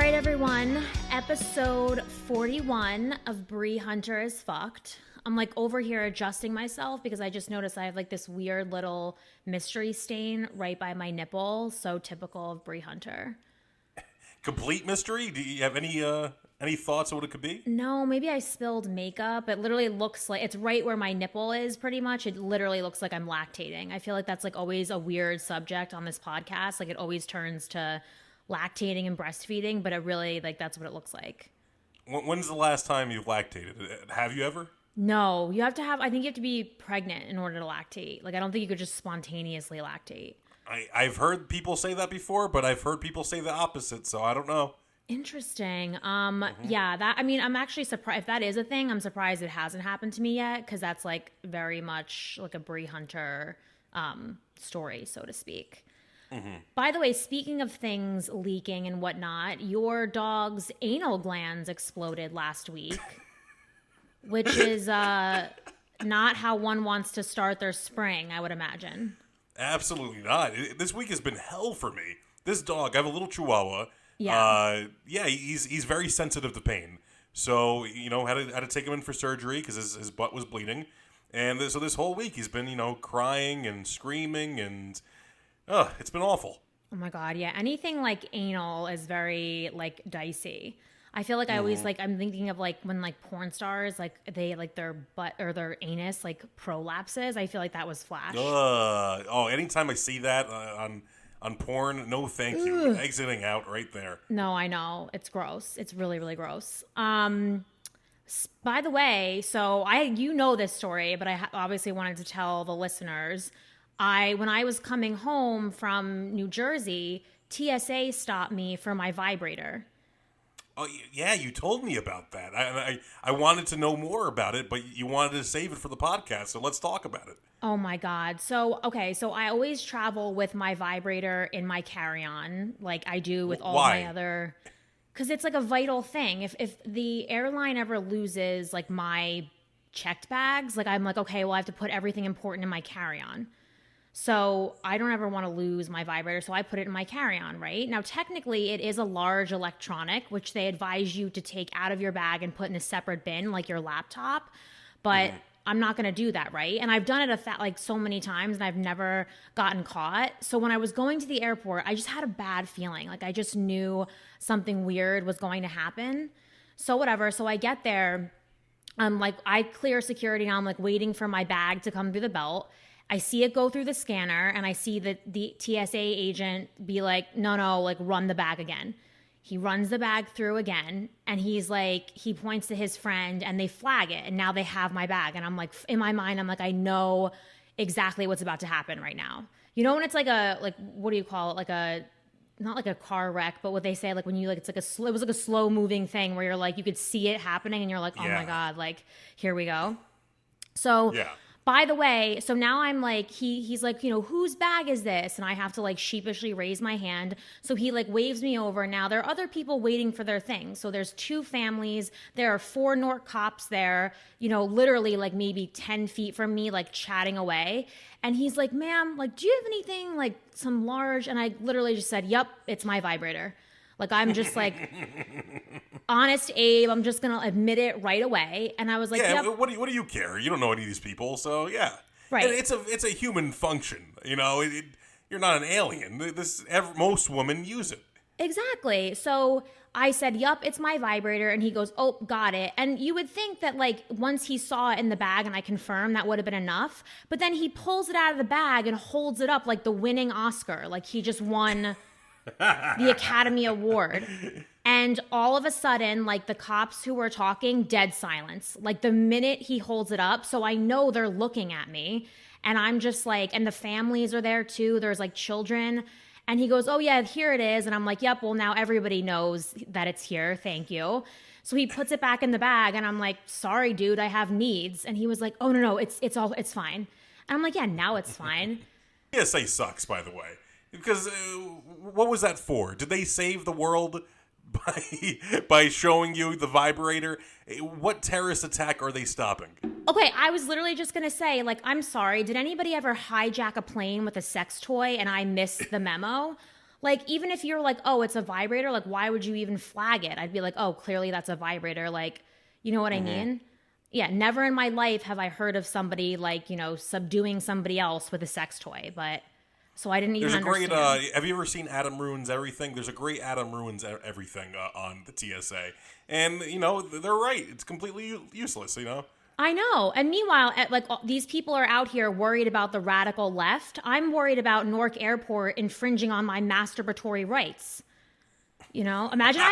right, everyone. Episode 41 of Bree Hunter is Fucked. I'm like over here adjusting myself because I just noticed I have like this weird little mystery stain right by my nipple. So typical of Bree Hunter. Complete mystery? Do you have any thoughts on what it could be? No, maybe I spilled makeup. It literally looks like it's right where my nipple is pretty much. It literally looks like I'm lactating. I feel like that's like always a weird subject on this podcast. Like it always turns to lactating and breastfeeding, but it really like that's what it looks like. When's the last time you've lactated? Have you ever? No, you have to have, I think you have to be pregnant in order to lactate. Like I don't think you could just spontaneously lactate. I've heard people say that before, but I've heard people say the opposite, so I don't know. Interesting. Yeah, I'm actually surprised if that is a thing. I'm surprised it hasn't happened to me yet because that's like very much like a Bree Hunter story, so to speak. Mm-hmm. By the way, speaking of things leaking and whatnot, your dog's anal glands exploded last week, which is not how one wants to start their spring, I would imagine. Absolutely not. This week has been hell for me. This dog, I have a little Chihuahua. Yeah. He's very sensitive to pain. So, had to take him in for surgery because his butt was bleeding. And so this whole week he's been, crying and screaming and it's been awful. Oh my God, yeah. Anything like anal is very like dicey. I feel like I always like I'm thinking of like when like porn stars like they like their butt or their anus like prolapses. I feel like that was Flash. Anytime I see that on porn, no thank you. Exiting out right there. No, I know. It's gross. It's really, really gross. By the way, so you know this story, but I obviously wanted to tell the listeners. When I was coming home from New Jersey, TSA stopped me for my vibrator. Oh, yeah, you told me about that. I wanted to know more about it, but you wanted to save it for the podcast, so let's talk about it. Oh, my God. So I always travel with my vibrator in my carry-on, like I do with all my other... Because it's like a vital thing. If the airline ever loses, like, my checked bags, like, I'm like, okay, well, I have to put everything important in my carry-on. So I don't ever want to lose my vibrator, so I put it in my carry-on, right? Now, technically, it is a large electronic, which they advise you to take out of your bag and put in a separate bin, like your laptop. But I'm not going to do that, right? And I've done it like so many times, and I've never gotten caught. So when I was going to the airport, I just had a bad feeling. Like I just knew something weird was going to happen. So whatever. So I get there. I clear security, and I'm like waiting for my bag to come through the belt. I see it go through the scanner, and I see the TSA agent be like, no, like run the bag again. He runs the bag through again, and he's like, he points to his friend, and they flag it, and now they have my bag. And I'm like, in my mind, I'm like, I know exactly what's about to happen right now. You know when it's what do you call it? Not like a car wreck, but what they say, like when you like, it was like a slow moving thing where you're like, you could see it happening, and you're like, oh my God, like here we go. So yeah. By the way, so now I'm like, he's like, whose bag is this? And I have to like sheepishly raise my hand. So he like waves me over. Now there are other people waiting for their thing. So there's 2 families. There are 4 North cops there, literally like maybe 10 feet from me, like chatting away. And he's like, ma'am, like, do you have anything like some large? And I literally just said, yep, it's my vibrator. Like, I'm just like, honest Abe, I'm just going to admit it right away. And I was like, yeah, yep. What do you care? You don't know any of these people, so yeah. Right. And it's a human function, you're not an alien. Most women use it. Exactly. So I said, yup, it's my vibrator. And he goes, oh, got it. And you would think that like once he saw it in the bag and I confirmed that would have been enough. But then he pulls it out of the bag and holds it up like the winning Oscar. Like he just won the Academy Award. And all of a sudden, like the cops who were talking, dead silence. Like the minute he holds it up. So I know they're looking at me. And I'm just like, and the families are there too. There's like children. And he goes, oh yeah, here it is. And I'm like, yep, well now everybody knows that it's here. Thank you. So he puts it back in the bag and I'm like, sorry, dude, I have needs. And he was like, oh no, it's fine. And I'm like, yeah, now it's fine. PSA sucks, by the way. Because what was that for? Did they save the world by showing you the vibrator? What terrorist attack are they stopping? Okay, I was literally just going to say, like, I'm sorry. Did anybody ever hijack a plane with a sex toy and I missed the memo? Like, even if you're like, oh, it's a vibrator, like, why would you even flag it? I'd be like, oh, clearly that's a vibrator. Like, you know what I mean? Yeah, never in my life have I heard of somebody like, subduing somebody else with a sex toy. But so I didn't even There's a great. understand. Have you ever seen Adam Ruins Everything? There's a great Adam Ruins Everything on the TSA, and they're right. It's completely useless. I know. And meanwhile, these people are out here worried about the radical left. I'm worried about Newark Airport infringing on my masturbatory rights. Imagine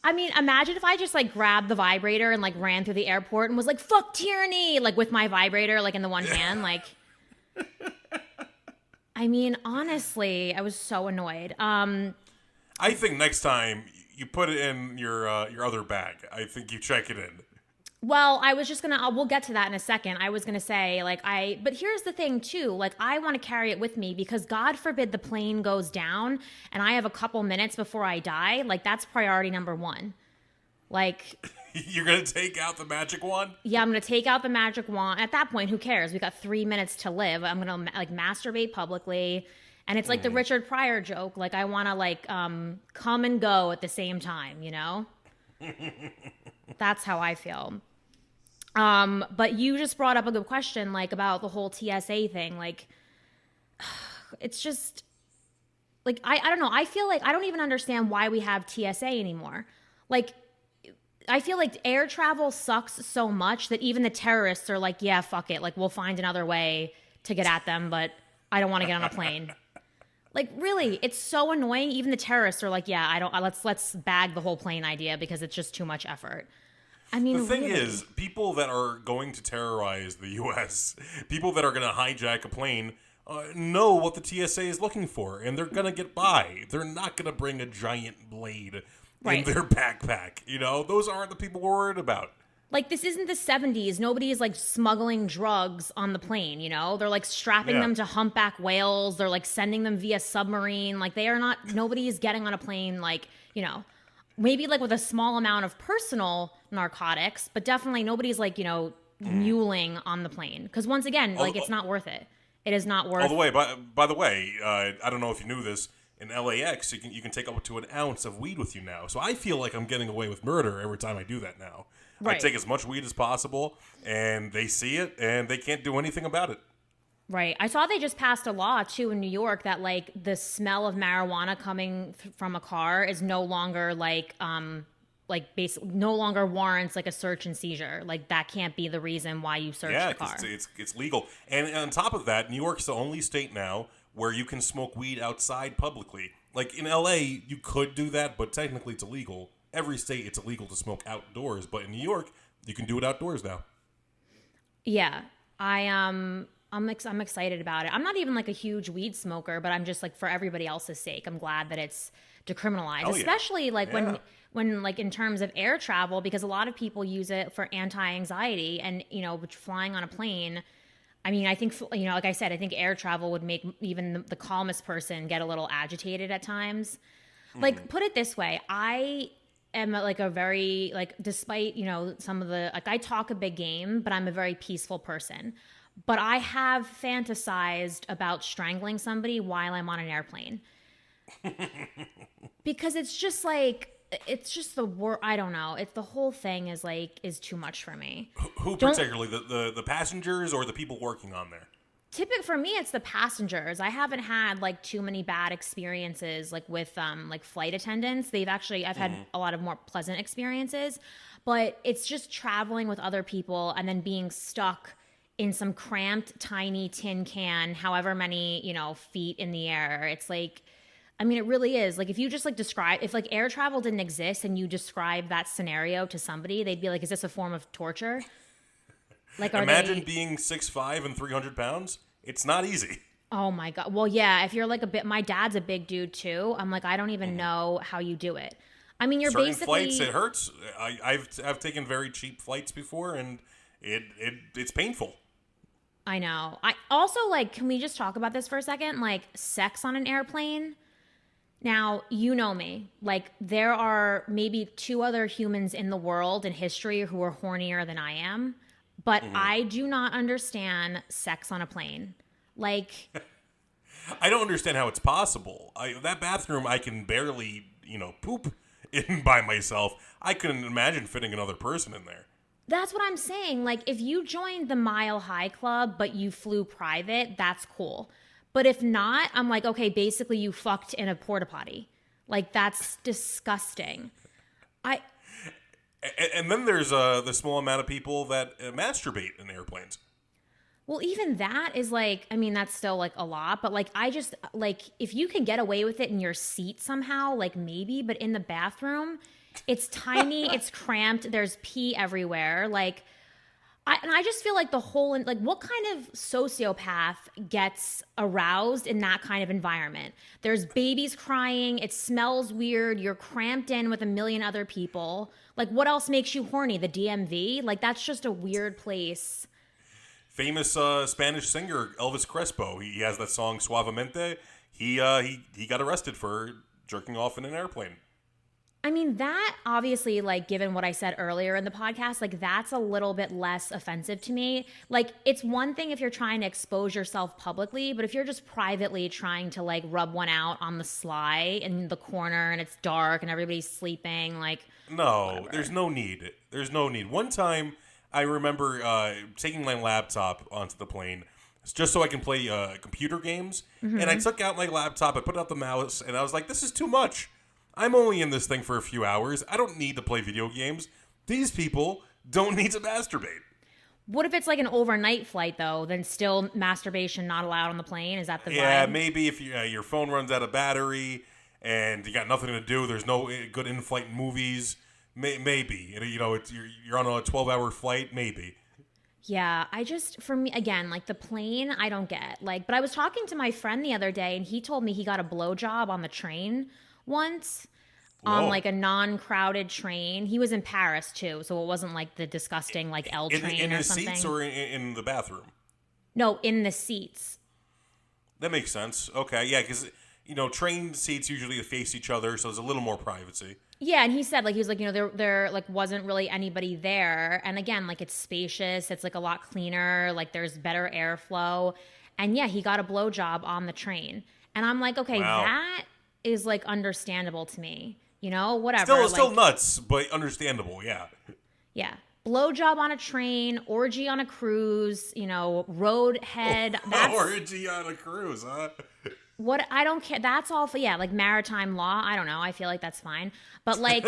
I mean, imagine if I just like grabbed the vibrator and like ran through the airport and was like, fuck tyranny, like with my vibrator, like in the one hand. Like, I mean, honestly, I was so annoyed. I think next time you put it in your other bag. I think you check it in. Well, I was just we'll get to that in a second. I was gonna say, but here's the thing too, like, I want to carry it with me because God forbid the plane goes down and I have a couple minutes before I die. Like, that's priority number one. Like, you're gonna take out the magic wand? Yeah, I'm gonna take out the magic wand. At that point, who cares? We got 3 minutes to live. I'm gonna like masturbate publicly. And it's like the Richard Pryor joke. Like, I want to like come and go at the same time, That's how I feel. But you just brought up a good question, like about the whole TSA thing. Like, it's just like, I don't know. I feel like I don't even understand why we have TSA anymore. Like, I feel like air travel sucks so much that even the terrorists are like, yeah, fuck it. Like, we'll find another way to get at them, but I don't want to get on a plane. Like, really, it's so annoying. Even the terrorists are like, yeah, I don't. Let's bag the whole plane idea because it's just too much effort. I mean, the thing really. is, people that are going to terrorize the U.S., people that are going to hijack a plane, know what the TSA is looking for, and they're going to get by. They're not going to bring a giant blade in their backpack. Those aren't the people we're worried about. Like, this isn't the 70s. Nobody is like smuggling drugs on the plane, They're like strapping them to humpback whales. They're like sending them via submarine. Like, nobody is getting on a plane like, maybe like with a small amount of personal narcotics, but definitely nobody's like, muling on the plane. Because once again, like, it's not worth it. It is not worth it. By the way, I don't know if you knew this, in LAX, you can take up to an ounce of weed with you now. So I feel like I'm getting away with murder every time I do that now. Right. I take as much weed as possible, and they see it, and they can't do anything about it. Right. I saw they just passed a law, too, in New York that, like, the smell of marijuana coming from a car is no longer, no longer warrants, like, a search and seizure. Like, that can't be the reason why you search the car. Yeah, it's legal. And on top of that, New York's the only state now where you can smoke weed outside publicly. Like, in L.A., you could do that, but technically it's illegal. Every state, it's illegal to smoke outdoors, but in New York, you can do it outdoors now. Yeah, I'm excited about it. I'm not even like a huge weed smoker, but I'm just like, for everybody else's sake, I'm glad that it's decriminalized, especially like when like in terms of air travel, because a lot of people use it for anti-anxiety, and flying on a plane. I mean, I think like I said, I think air travel would make even the calmest person get a little agitated at times. Like, put it this way, I am like a very, like, despite some of the, like, I talk a big game, but I'm a very peaceful person. But I have fantasized about strangling somebody while I'm on an airplane. Because it's just like, it's just the word. I don't know. It's the whole thing is too much for me. Who particularly, the passengers or the people working on there? For me, it's the passengers. I haven't had like too many bad experiences like with like flight attendants. I've had a lot of more pleasant experiences, but it's just traveling with other people and then being stuck in some cramped, tiny tin can, however many, feet in the air. It's like, I mean, it really is. Like, if you just like if like air travel didn't exist and you describe that scenario to somebody, they'd be like, is this a form of torture? Like, imagine being 6'5" and 300 pounds. It's not easy. Oh my God. Well, yeah, if you're like my dad's a big dude too. I'm like, I don't even know how you do it. I mean, you're certain basically flights, it hurts. I've taken very cheap flights before, and it's painful. I know. I also, like, can we just talk about this for a second? Like, sex on an airplane. Now, you know me. Like, there are maybe 2 other humans in the world in history who are hornier than I am. But I do not understand sex on a plane. Like, I don't understand how it's possible. That bathroom, I can barely, poop in by myself. I couldn't imagine fitting another person in there. That's what I'm saying. Like, if you joined the Mile High Club, but you flew private, that's cool. But if not, I'm like, okay, basically you fucked in a porta potty. Like, that's disgusting. And then there's the small amount of people that masturbate in airplanes. Well, even that is like, I mean, that's still like a lot, but like, I just, like, if you can get away with it in your seat somehow, like maybe, but in the bathroom, it's tiny, it's cramped, there's pee everywhere. Like, I just feel like like, what kind of sociopath gets aroused in that kind of environment? There's babies crying, it smells weird, you're cramped in with a million other people. Like, what else makes you horny? The DMV? Like, that's just a weird place. Famous Spanish singer Elvis Crespo. He has that song Suavemente. He got arrested for jerking off in an airplane. I mean, that obviously, like, given what I said earlier in the podcast, like, that's a little bit less offensive to me. Like, it's one thing if you're trying to expose yourself publicly, but if you're just privately trying to, like, rub one out on the sly in the corner and it's dark and everybody's sleeping, like... No, whatever. There's no need. There's no need. One time, I remember taking my laptop onto the plane just so I can play computer games. Mm-hmm. And I took out my laptop, I put out the mouse, and I was like, this is too much. I'm only in this thing for a few hours. I don't need to play video games. These people don't need to masturbate. What if it's like an overnight flight, though? Then still masturbation not allowed on the plane? Is that the vibe? Yeah, maybe if your phone runs out of battery and you got nothing to do, there's no good in-flight movies, maybe. You're on a 12-hour flight, maybe. Yeah, for me, again, like the plane, I don't get. Like, but I was talking to my friend the other day, and he told me he got a blowjob on the train once. On like a non-crowded train. He was in Paris too, so it wasn't like the disgusting like L train or something. In the seats or in the bathroom? No, in the seats. That makes sense. Okay, yeah, because train seats usually face each other, so there's a little more privacy. Yeah, and he said like he was like there like wasn't really anybody there, and again like it's spacious, it's like a lot cleaner, like there's better airflow, and yeah, he got a blowjob on the train, and I'm like, okay, wow. That is like understandable to me. Whatever. Still nuts, but understandable, yeah. Yeah. Blowjob on a train, orgy on a cruise, road head. Orgy on a cruise, huh? What, I don't care. That's all for, like maritime law. I don't know. I feel like that's fine. But like,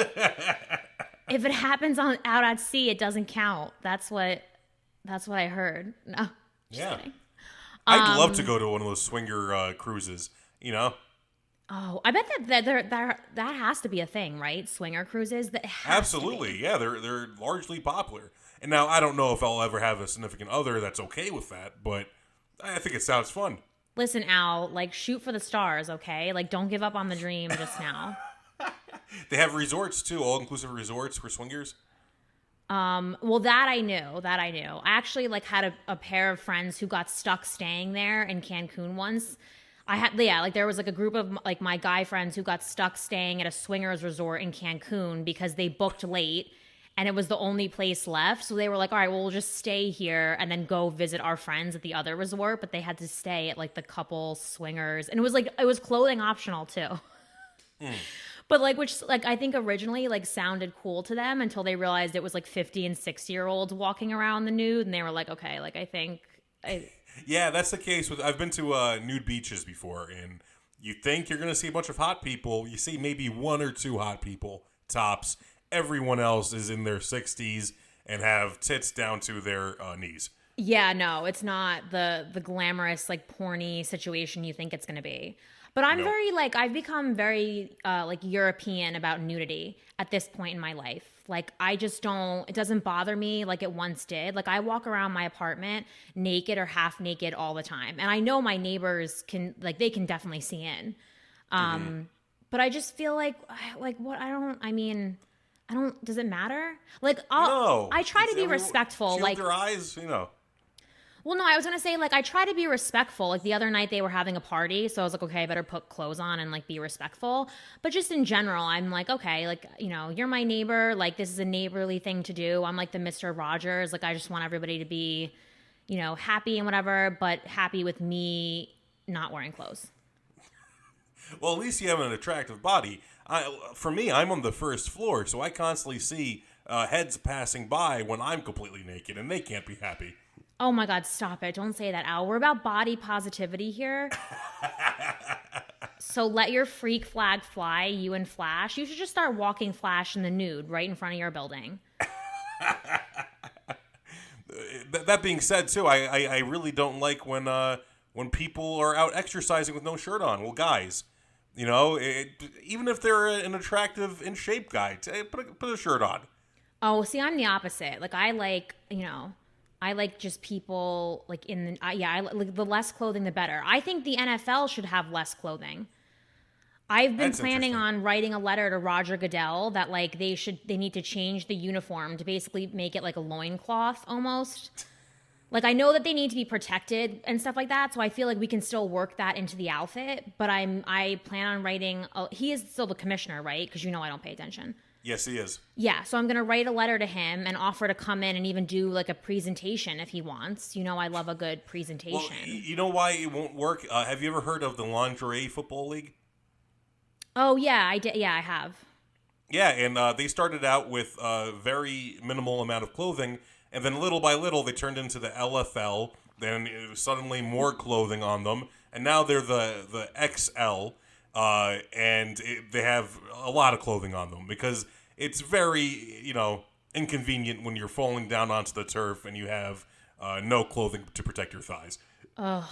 if it happens out at sea, it doesn't count. That's what I heard. No. Yeah. Kidding. I'd love to go to one of those swinger cruises, Oh, I bet that has to be a thing, right? Swinger cruises. Absolutely, yeah. They're largely popular. And now I don't know if I'll ever have a significant other that's okay with that, but I think it sounds fun. Listen, Al, like shoot for the stars, okay? Like don't give up on the dream just now. They have resorts too, all-inclusive resorts for swingers. Well, that I knew. I actually like had a pair of friends who got stuck staying there in Cancun once. There was like a group of like my guy friends who got stuck staying at a swingers resort in Cancun because they booked late and it was the only place left. So they were like, all right, well, we'll just stay here and then go visit our friends at the other resort. But they had to stay at like the couple swingers. And it was clothing optional too. Mm. But which I think originally like sounded cool to them until they realized it was like 50 and 60-year-olds walking around the nude. And they were like, okay, like I think... Yeah, that's the case. I've been to nude beaches before, and you think you're going to see a bunch of hot people. You see maybe one or two hot people, tops. Everyone else is in their 60s and have tits down to their knees. Yeah, no, it's not the glamorous, like, porny situation you think it's going to be. But I'm very, I've become very, European about nudity at this point in my life. Like, I just it doesn't bother me like it once did. Like, I walk around my apartment naked or half naked all the time. And I know my neighbors they can definitely see in. But I just feel like does it matter? Like, I try to be respectful. Shield your eyes, Well, no, I was going to say, I try to be respectful. Like, the other night they were having a party, so I was like, okay, I better put clothes on and, be respectful. But just in general, I'm like, okay, you're my neighbor. Like, this is a neighborly thing to do. I'm like the Mr. Rogers. Like, I just want everybody to be, happy and whatever, but happy with me not wearing clothes. Well, at least you have an attractive body. For me, I'm on the first floor, so I constantly see heads passing by when I'm completely naked, and they can't be happy. Oh my God, stop it. Don't say that, Al. We're about body positivity here. So let your freak flag fly, you and Flash. You should just start walking Flash in the nude right in front of your building. That being said, too, I really don't like when people are out exercising with no shirt on. Well, guys, even if they're an attractive, in shape guy, put a shirt on. Oh, see, I'm the opposite. Like, I like just people like like the less clothing, the better. I think the NFL should have less clothing. I've been planning on writing a letter to Roger Goodell that like they need to change the uniform to basically make it like a loincloth almost. Like, I know that they need to be protected and stuff like that, so I feel like we can still work that into the outfit. But I plan on writing. He is still the commissioner, right? Because I don't pay attention. Yes, he is. Yeah, so I'm going to write a letter to him and offer to come in and even do like a presentation if he wants. I love a good presentation. Well, you know why it won't work? Have you ever heard of the Lingerie Football League? Oh, yeah, I did. Yeah, I have. Yeah, and they started out with a very minimal amount of clothing, and then little by little they turned into the LFL. Then it was suddenly more clothing on them, and now they're the XL. They have a lot of clothing on them because it's very, inconvenient when you're falling down onto the turf and you have no clothing to protect your thighs. Ugh,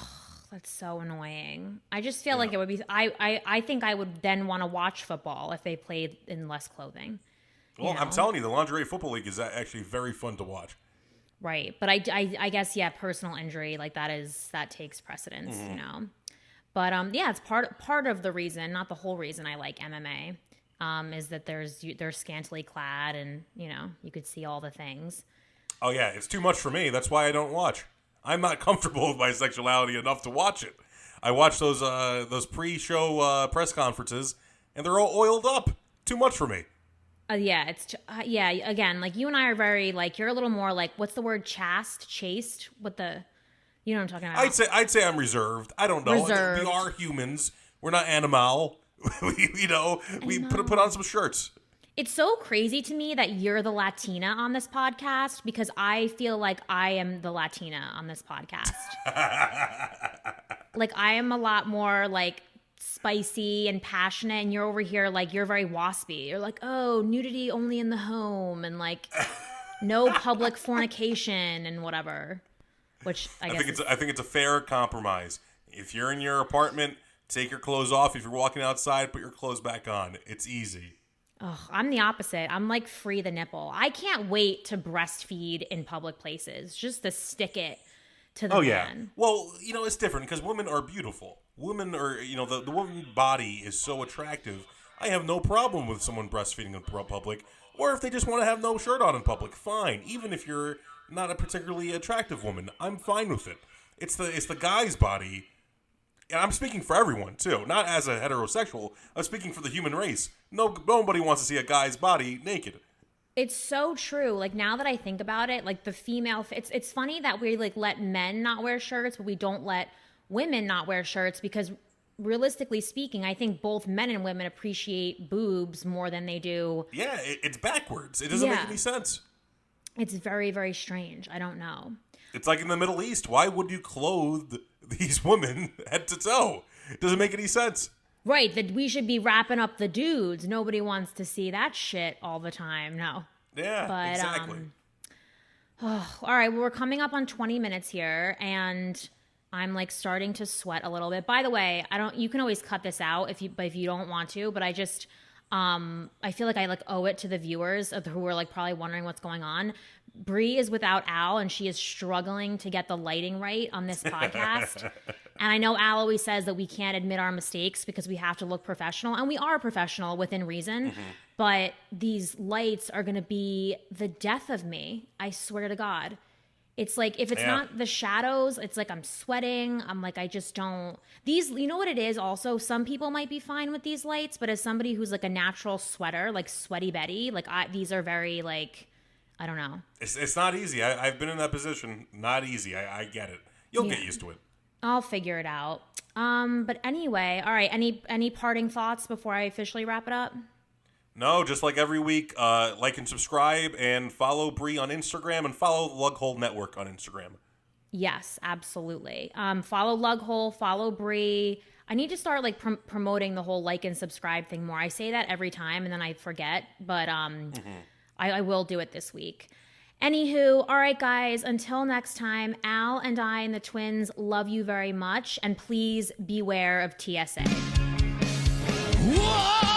that's so annoying. I just feel like it would be. I think I would then want to watch football if they played in less clothing. Well, I'm telling you, the Lingerie Football League is actually very fun to watch. Right, but I guess personal injury like that takes precedence, But it's part of the reason, not the whole reason I like MMA, is that they're scantily clad and you could see all the things. Oh yeah, it's too much for me. That's why I don't watch. I'm not comfortable with my sexuality enough to watch it. I watch those pre-show press conferences, and they're all oiled up. Too much for me. Again, like you and I are very like you're a little more like what's the word chaste? You know what I'm talking about? I'd say I'm reserved. I don't know. Reserved. We are humans. We're not animal. we put on some shirts. It's so crazy to me that you're the Latina on this podcast because I feel like I am the Latina on this podcast. Like I am a lot more like spicy and passionate, and you're over here like you're very waspy. You're like, oh, nudity only in the home, and like no public fornication and whatever. Which I think it's a fair compromise. If you're in your apartment, take your clothes off. If you're walking outside, put your clothes back on. It's easy. Oh, I'm the opposite. I'm like free the nipple. I can't wait to breastfeed in public places, just to stick it to the man. Yeah. Well, it's different because women are beautiful. Women are, the woman body is so attractive. I have no problem with someone breastfeeding in public, or if they just want to have no shirt on in public, fine. Even if you're not a particularly attractive woman, I'm fine with it. It's the guy's body, and I'm speaking for everyone too, not as a heterosexual. I'm speaking for the human race. Nobody wants to see a guy's body naked. It's so true. Like now that I think about it, like the female, it's funny that we like let men not wear shirts, but we don't let women not wear shirts because realistically speaking, I think both men and women appreciate boobs more than they do. Yeah, it's backwards. It doesn't make any sense. It's very, very strange. I don't know. It's like in the Middle East. Why would you clothe these women head to toe? It doesn't make any sense. Right, that we should be wrapping up the dudes. Nobody wants to see that shit all the time. No. Yeah, but, exactly. All right, well, we're coming up on 20 minutes here, and I'm like starting to sweat a little bit. By the way, you can always cut this out if you don't want to, but I just I feel like I like owe it to the viewers who are like probably wondering what's going on. Bree is without Al, and she is struggling to get the lighting right on this podcast. And I know Al always says that we can't admit our mistakes because we have to look professional, and we are professional within reason. Mm-hmm. But these lights are going to be the death of me. I swear to God. It's like, if it's not the shadows, it's like I'm sweating. I'm like, I just don't. These, you know what it is also? Some people might be fine with these lights, but as somebody who's like a natural sweater, like Sweaty Betty, like these are very like, I don't know. It's not easy. I've been in that position. Not easy. I get it. You'll get used to it. I'll figure it out. But anyway, all right. Any parting thoughts before I officially wrap it up? No, just like every week, like and subscribe and follow Bree on Instagram and follow the Lughole Network on Instagram. Yes, absolutely. Follow Lughole, follow Bree. I need to start like promoting the whole like and subscribe thing more. I say that every time and then I forget, but I will do it this week. Anywho, all right, guys, until next time, Al and I and the twins love you very much, and please beware of TSA. Whoa!